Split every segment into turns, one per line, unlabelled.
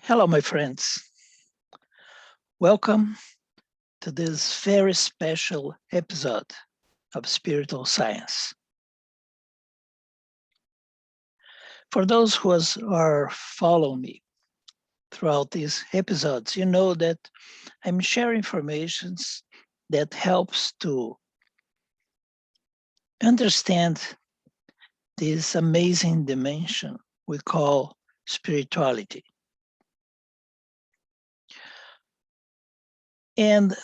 Hello, my friends. Welcome to this very special episode of Spiritual Science. For those who are following me throughout these episodes, you know that I'm sharing information that helps to understand this amazing dimension we call spirituality. And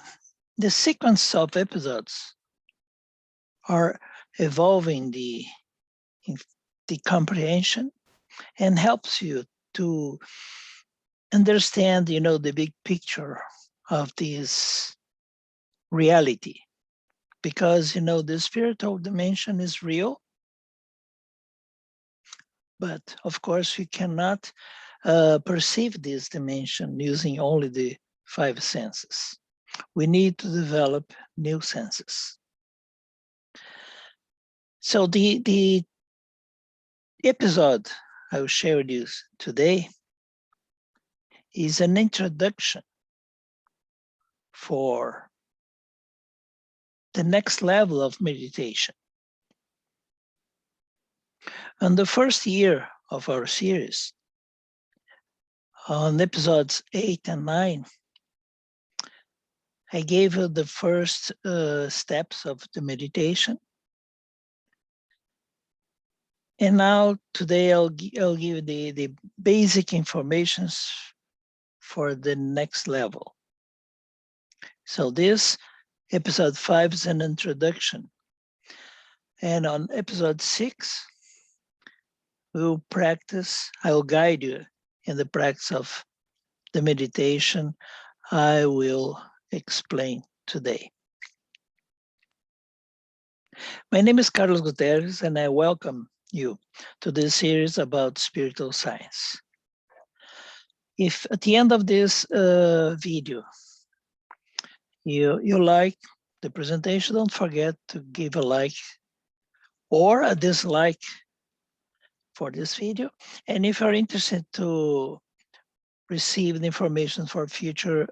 the sequence of episodes are evolving the comprehension and helps you to understand, the big picture of this reality. Because, the spiritual dimension is real, but of course you cannot perceive this dimension using only the five senses. We need to develop new senses. So the episode I will share with you today is an introduction for the next level of meditation. On the first year of our series, on episodes 8 and 9, I gave you the first steps of the meditation. And now today I'll give you the basic informations for the next level. So this episode 5 is an introduction. And on episode 6, I will guide you in the practice of the meditation I will explain today. My name is Carlos Guterres, and I welcome you to this series about spiritual science. If at the end of this video you like the presentation, don't forget to give a like or a dislike for this video. And if you're interested to receive the information for future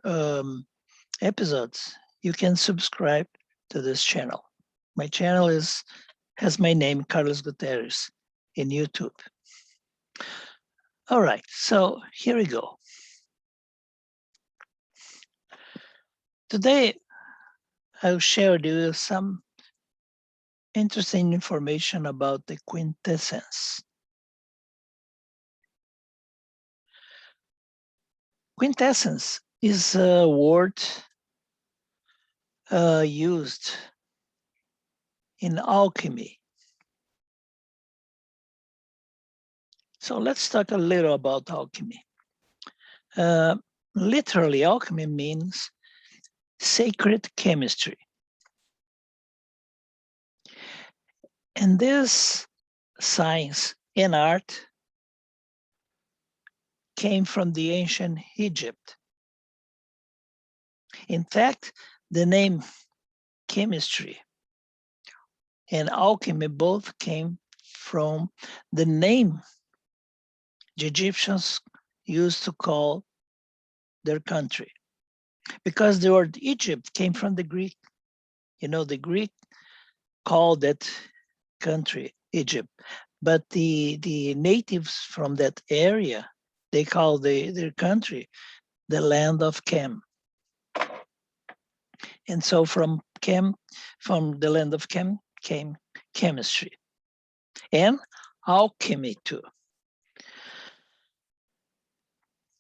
episodes, you can subscribe to this channel. My channel has my name, Carlos Guterres, in YouTube. All right, so here we go. Today, I'll share with you some interesting information about the quintessence. Quintessence is a word used in alchemy. So let's talk a little about alchemy. Literally, alchemy means sacred chemistry. And this science and art came from the ancient Egypt. In fact, the name chemistry and alchemy both came from the name the Egyptians used to call their country. Because the word Egypt came from the Greek. The Greek called that country Egypt. But the natives from that area, they call their country the land of Chem. And so from the land of Chem came chemistry and alchemy too.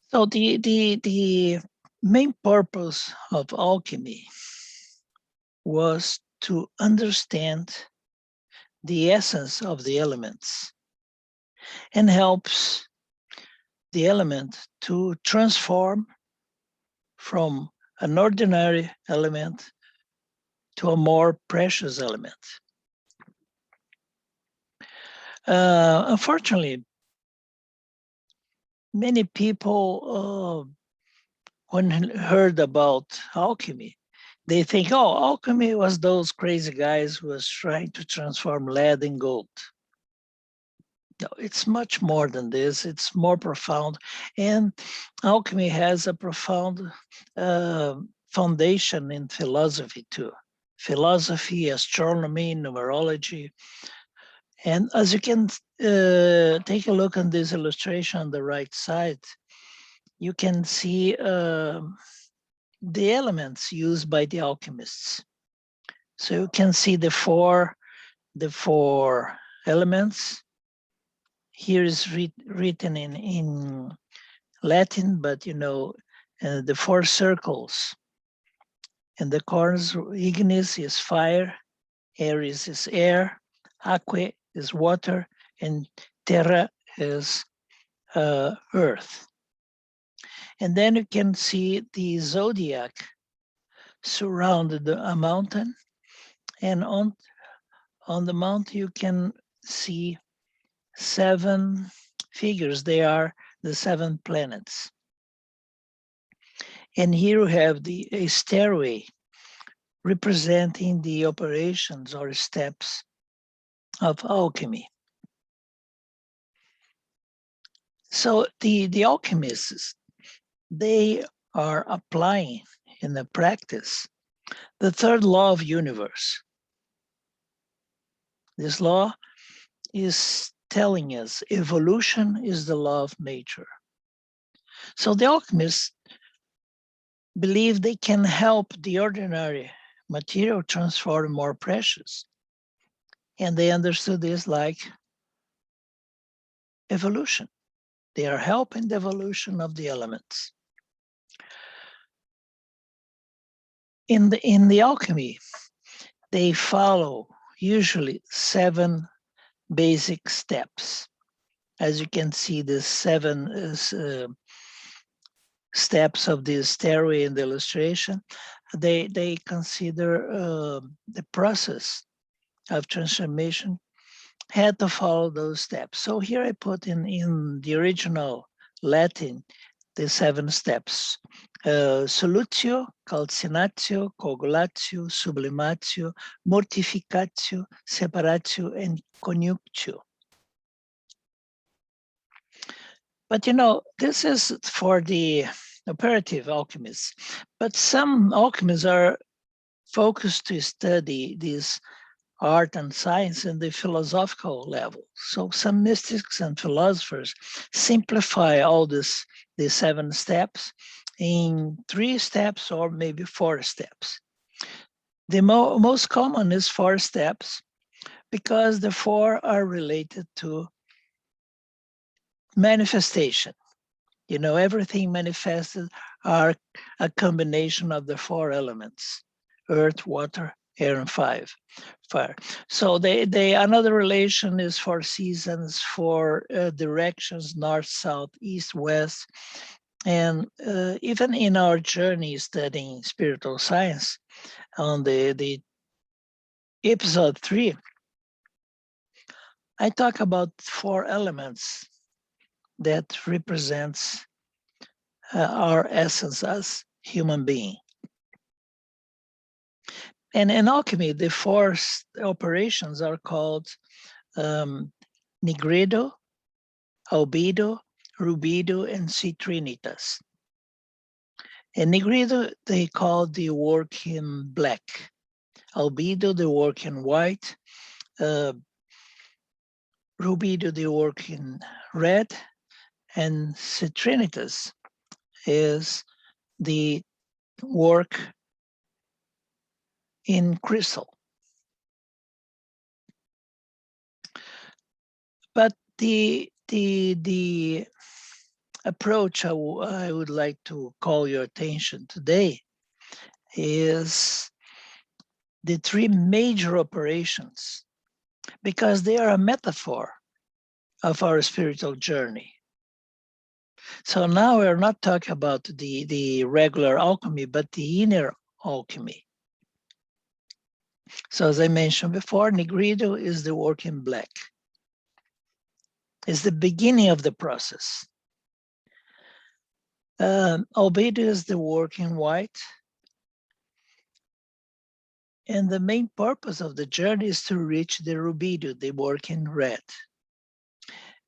So the main purpose of alchemy was to understand the essence of the elements and helps the element to transform from an ordinary element to a more precious element. Unfortunately, many people, when heard about alchemy, they think, oh, alchemy was those crazy guys who was trying to transform lead in gold. No, it's much more than this. It's more profound. And alchemy has a profound foundation in philosophy too. Philosophy, astronomy, numerology. And as you can take a look on this illustration on the right side, you can see the elements used by the alchemists. So you can see the four elements. Here is written in Latin, but the four circles. And the corners, ignis is fire, aries is air, aqua is water, and terra is earth. And then you can see the zodiac surrounded a mountain, and on the mountain you can see 7 figures. They are the 7 planets. And here we have a stairway representing the operations or steps of alchemy. So the alchemists, they are applying in the practice the third law of universe. This law is telling us evolution is the law of nature. So the alchemists believe they can help the ordinary material transform more precious. And they understood this like evolution. They are helping the evolution of the elements. In the alchemy, they follow usually 7 basic steps. As you can see, the 7 steps of this stairway in the illustration, they consider the process of transformation had to follow those steps. So here I put in the original Latin the 7 steps. Solutio, calcinatio, coagulatio, sublimatio, mortificatio, separatio, and conjunctio. But this is for the operative alchemists. But some alchemists are focused to study this art and science in the philosophical level. So some mystics and philosophers simplify all these 7 steps in 3 steps or maybe 4 steps. The most common is 4 steps because the 4 are related to manifestation. Everything manifested are a combination of the 4 elements: earth, water, air, and fire. So they another relation is for seasons, for directions, north, south, east, west. And even in our journey studying spiritual science, on the episode 3, I talk about 4 elements that represents our essence as human being. And in alchemy, the 4 operations are called nigredo, albedo, rubedo, and citrinitas. And nigredo, they call the work in black. Albedo, the work in white. Rubedo, the work in red. And citrinitas is the work in crystal. But the approach I would like to call your attention today is the 3 major operations, because they are a metaphor of our spiritual journey. So now we're not talking about the regular alchemy, but the inner alchemy. So as I mentioned before, nigredo is the work in black. It's the beginning of the process. Albedo is the work in white. And the main purpose of the journey is to reach the rubedo, the work in red.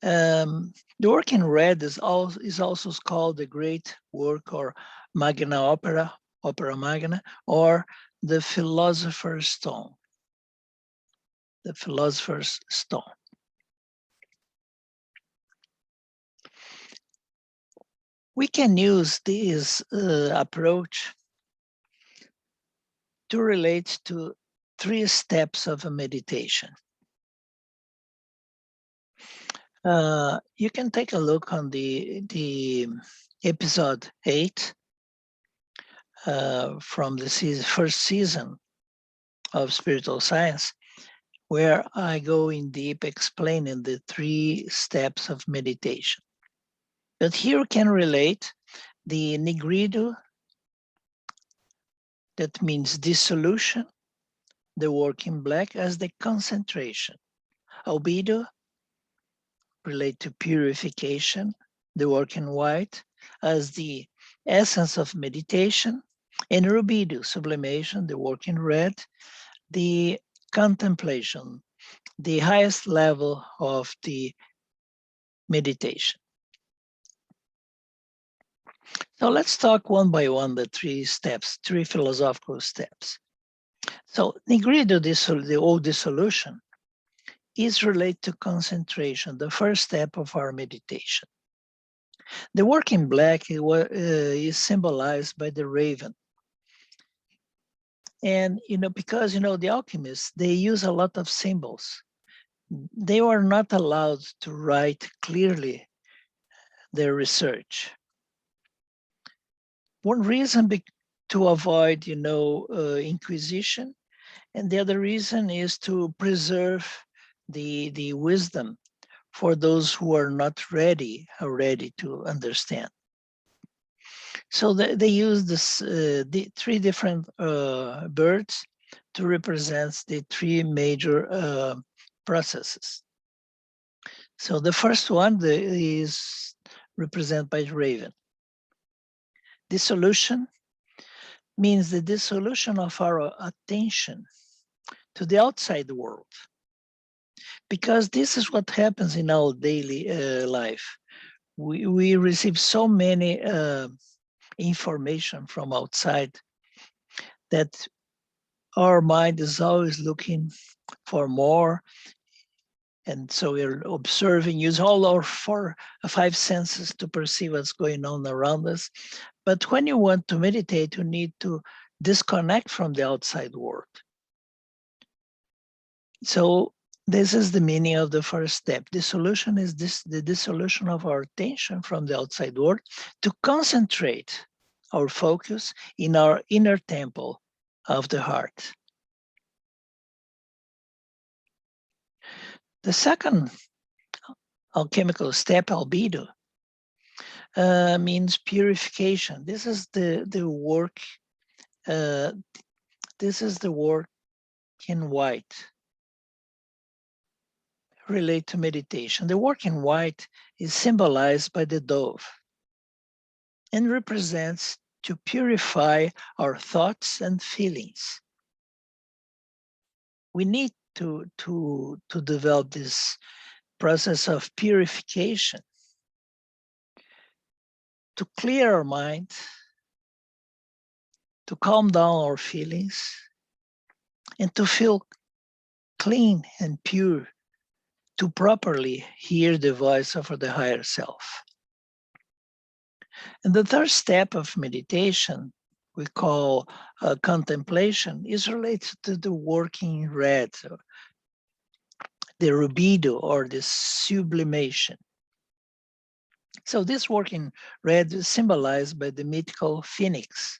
The work in red is also called the great work or magna opera, opera magna, or the philosopher's stone. The philosopher's stone. We can use this approach to relate to 3 steps of a meditation. You can take a look on the episode 8 from the first season of Spiritual Science, where I go in deep explaining the 3 steps of meditation. But here we can relate the nigrido, that means dissolution, the work in black, as the concentration. Albedo relate to purification, the work in white, as the essence of meditation, and rubido, sublimation, the work in red, the contemplation, the highest level of the meditation. So let's talk one by one the 3 steps, 3 philosophical steps. So nigrido, the old dissolution, is related to concentration, the first step of our meditation. The work in black is symbolized by the raven. And, because, the alchemists, they use a lot of symbols. They were not allowed to write clearly their research. One reason to avoid, inquisition, and the other reason is to preserve the wisdom for those who are not ready to understand. So they use the 3 different birds to represent the 3 major processes. So the first one is represented by raven. Dissolution means the dissolution of our attention to the outside world, because this is what happens in our daily life. We receive so many information from outside that our mind is always looking for more. And so we're observing, use all our 5 senses to perceive what's going on around us. But when you want to meditate, you need to disconnect from the outside world. So this is the meaning of the first step. Dissolution is the dissolution of our attention from the outside world to concentrate our focus in our inner temple of the heart. The second alchemical step, albedo, means purification. This is the work. This is the work in white, relate to meditation. The work in white is symbolized by the dove and represents to purify our thoughts and feelings. We need to develop this process of purification to clear our mind, to calm down our feelings, and to feel clean and pure, to properly hear the voice of the higher self. And the third step of meditation, we call contemplation, is related to the working red, the rubido, or the sublimation. So this working red is symbolized by the mythical phoenix,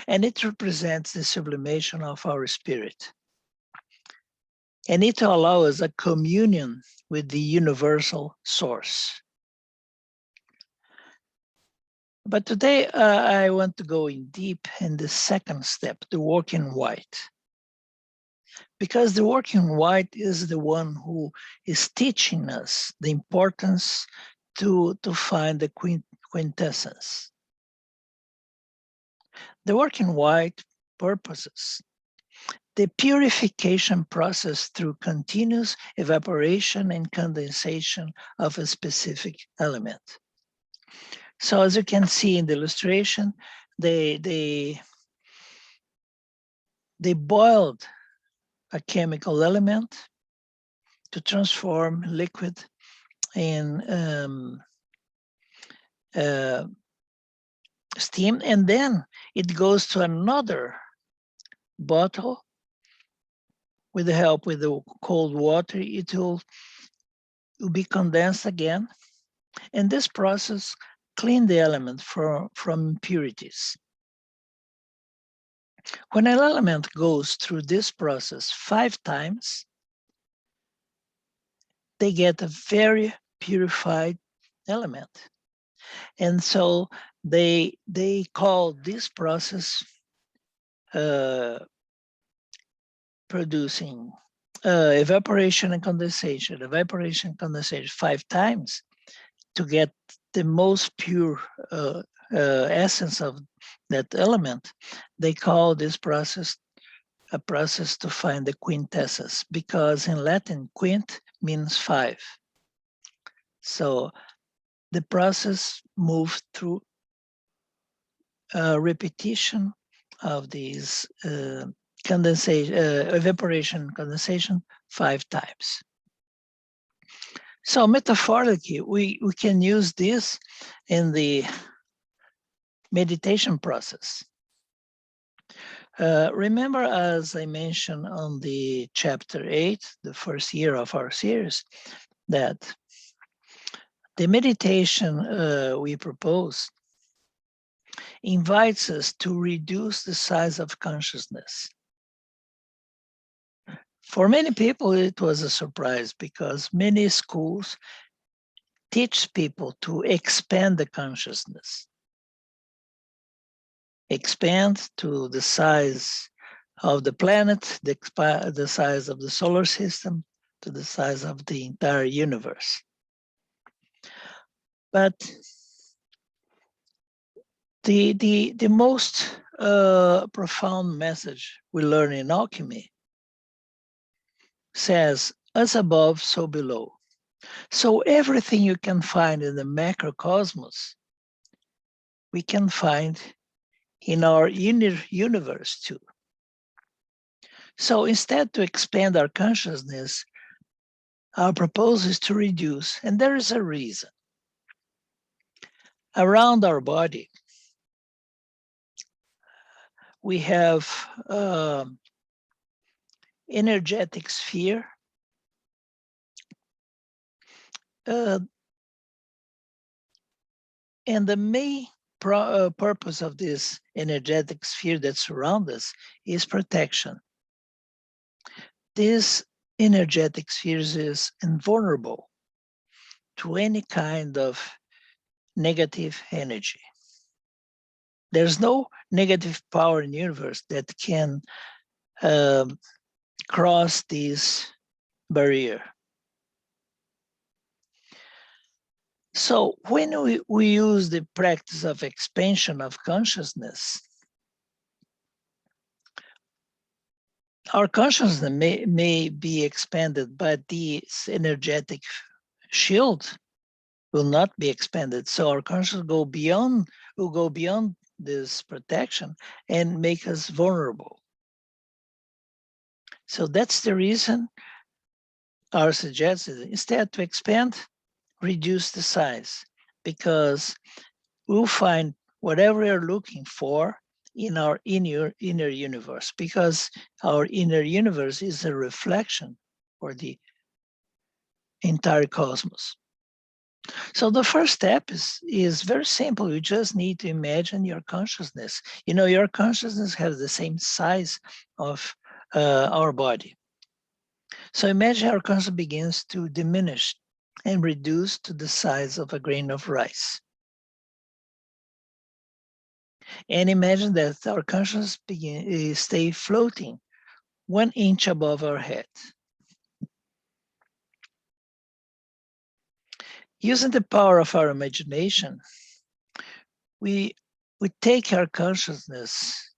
and it represents the sublimation of our spirit. And it allows a communion with the universal source. But today I want to go in deep in the second step, the work in white. Because the work in white is the one who is teaching us the importance to find the quintessence. The work in white purposes the purification process through continuous evaporation and condensation of a specific element. So as you can see in the illustration, they boiled a chemical element to transform liquid in steam, and then it goes to another bottle with the help with the cold water. It will be condensed again, and this process clean the element from impurities. When an element goes through this process 5 times, they get a very purified element. And so they call this process producing evaporation and condensation 5 times to get the most pure essence of that element. They call this process a process to find the quintessence, because in Latin, quint means 5. So the process moves through repetition of these condensation, evaporation, condensation 5 times. So metaphorically, we can use this in the meditation process. Remember, as I mentioned on the chapter 8, the first year of our series, that the meditation we propose invites us to reduce the size of consciousness. For many people, it was a surprise because many schools teach people to expand the consciousness. Expand to the size of the planet, the size of the solar system, to the size of the entire universe. But the most profound message we learn in alchemy says, as above, so below. So everything you can find in the macrocosmos, we can find in our inner universe too. So instead to expand our consciousness, our proposal is to reduce, and there is a reason. Around our body, we have energetic sphere, and the main purpose of this energetic sphere that surrounds us is protection. This energetic sphere is invulnerable to any kind of negative energy. There's no negative power in the universe that can cross this barrier. So when we use the practice of expansion of consciousness, our consciousness may be expanded, but this energetic shield will not be expanded. So our consciousness will go beyond this protection and make us vulnerable. So that's the reason our suggestion is instead to expand, reduce the size, because we'll find whatever we're looking for in our inner universe, because our inner universe is a reflection for the entire cosmos. So the first step is very simple. You just need to imagine your consciousness. You know, your consciousness has the same size of our body. So imagine our consciousness begins to diminish and reduce to the size of a grain of rice. And imagine that our consciousness stay floating 1 inch above our head. Using the power of our imagination, we take our consciousness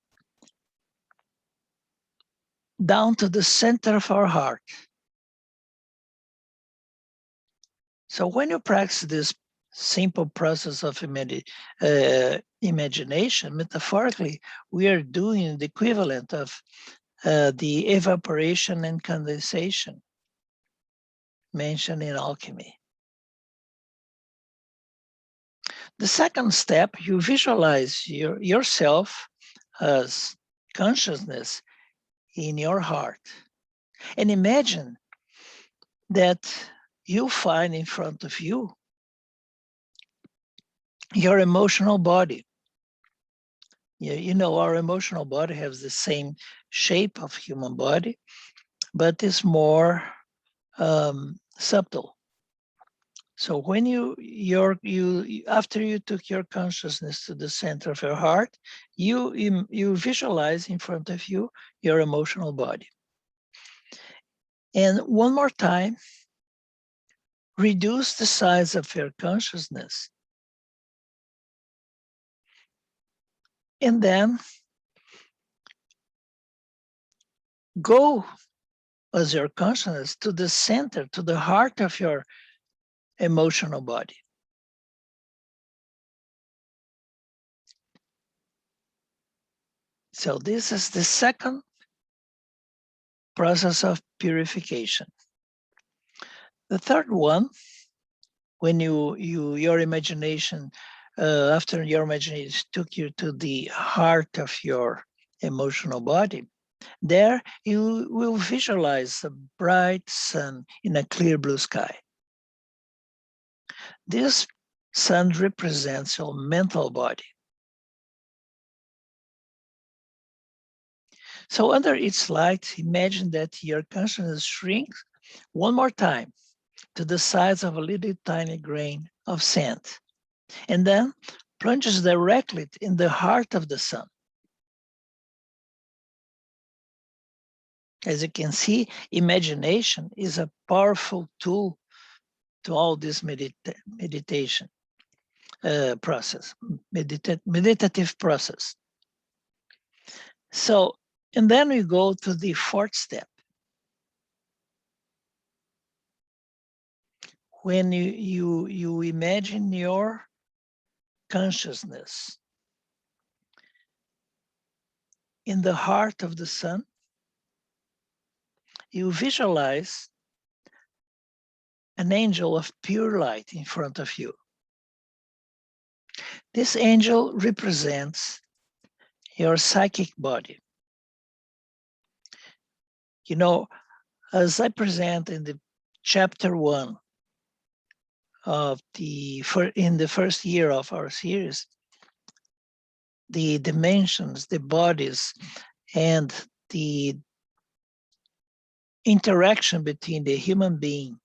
down to the center of our heart. So when you practice this simple process of imagination, metaphorically, we are doing the equivalent of the evaporation and condensation mentioned in alchemy. The second step, you visualize yourself as consciousness in your heart. And imagine that you find in front of you your emotional body. You know, our emotional body has the same shape of human body, but it's more subtle. So when after you took your consciousness to the center of your heart, you visualize in front of you your emotional body. And one more time, reduce the size of your consciousness. And then go as your consciousness to the center, to the heart of your emotional body. So this is the second process of purification. The third one, when your imagination, after your imagination took you to the heart of your emotional body, there you will visualize a bright sun in a clear blue sky. This sun represents your mental body. So under its light, imagine that your consciousness shrinks one more time to the size of a little tiny grain of sand, and then plunges directly in the heart of the sun. As you can see, imagination is a powerful tool to all this meditation process, meditative process. So, and then we go to the fourth step. When you imagine your consciousness in the heart of the sun, you visualize an angel of pure light in front of you. This angel represents your psychic body. You know, as I present in the chapter 1 of in the first year of our series, the dimensions, the bodies, and the interaction between the human being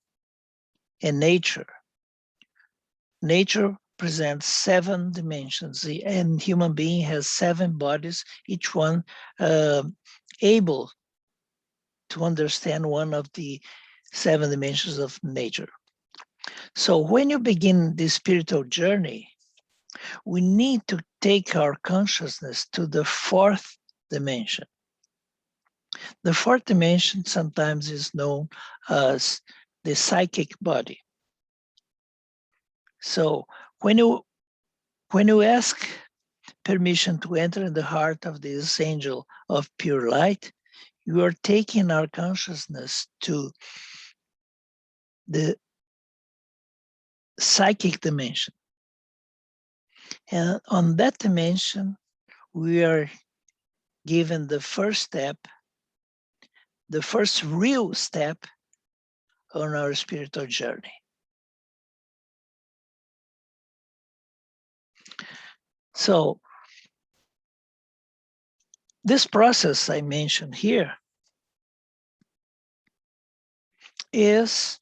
and nature. Nature presents 7 dimensions, and human being has 7 bodies, each one able to understand one of the 7 dimensions of nature. So when you begin the spiritual journey, we need to take our consciousness to the 4th dimension. The 4th dimension sometimes is known as the psychic body. So when you ask permission to enter in the heart of this angel of pure light, you are taking our consciousness to the psychic dimension. And on that dimension, we are given the first step, the first real step on our spiritual journey. So this process I mentioned here is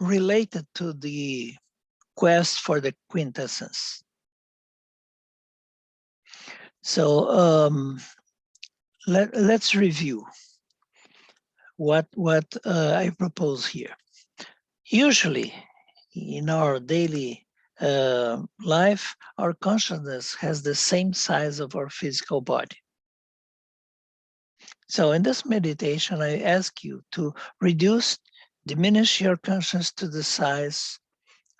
related to the quest for the quintessence. So let's review what I propose here. Usually in our daily life, our consciousness has the same size of our physical body. So in this meditation, I ask you to diminish your consciousness to the size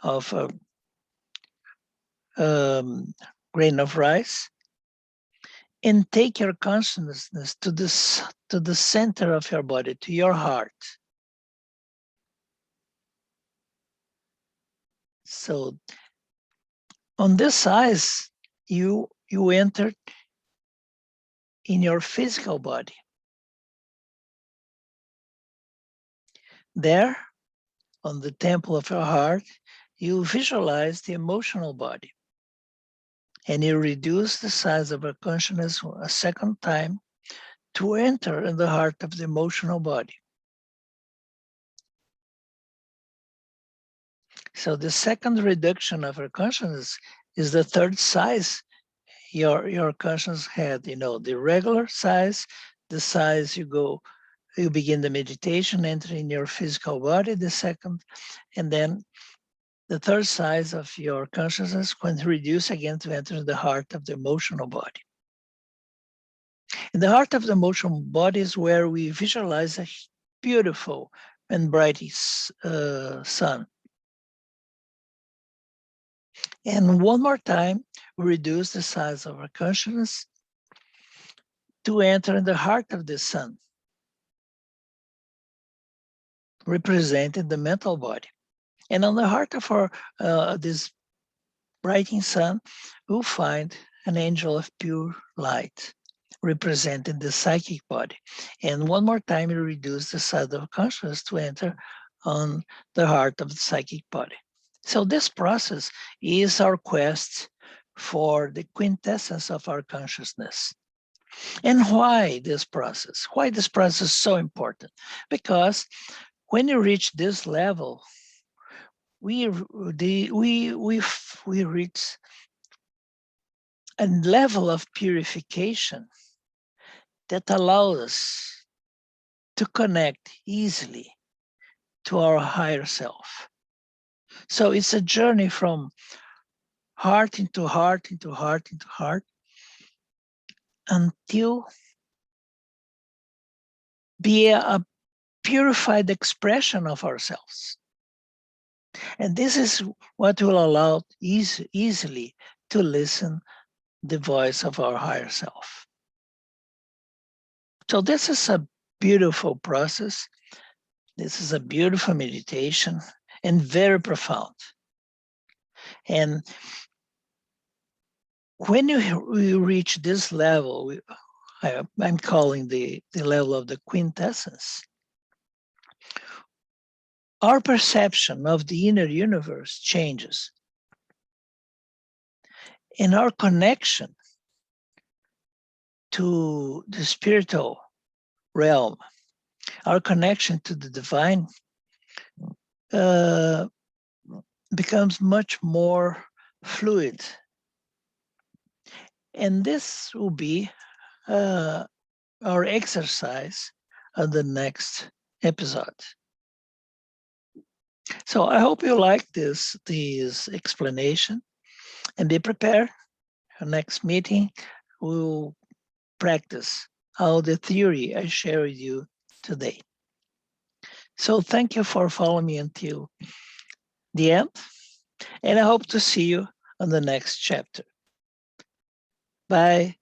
of a grain of rice, and take your consciousness to the center of your body, to your heart. So on this size, you enter in your physical body. There, on the temple of your heart, you visualize the emotional body. And you reduce the size of your consciousness a second time to enter in the heart of the emotional body. So the second reduction of our consciousness is the third size your consciousness had. The regular size, the size you begin the meditation, entering your physical body, the second, and then the third size of your consciousness when reduce again to enter the heart of the emotional body. In the heart of the emotional body is where we visualize a beautiful and bright sun. And one more time, we reduce the size of our consciousness to enter in the heart of the sun, representing the mental body. And on the heart of this brighting sun, we'll find an angel of pure light, representing the psychic body. And one more time, we reduce the size of consciousness to enter on the heart of the psychic body. So this process is our quest for the quintessence of our consciousness. And why this process? Why this process is so important? Because when you reach this level, we reach a level of purification that allows us to connect easily to our higher self. So it's a journey from heart into heart, into heart, into heart, until be a purified expression of ourselves. And this is what will allow easily to listen the voice of our higher self. So this is a beautiful process. This is a beautiful meditation and very profound. And when you reach this level, I'm calling the level of the quintessence, our perception of the inner universe changes. And our connection to the spiritual realm, our connection to the divine becomes much more fluid. And this will be our exercise on the next episode. So I hope you like this explanation, and be prepared. Our next meeting, we'll practice all the theory I share with you today. So thank you for following me until the end, and I hope to see you on the next chapter. Bye.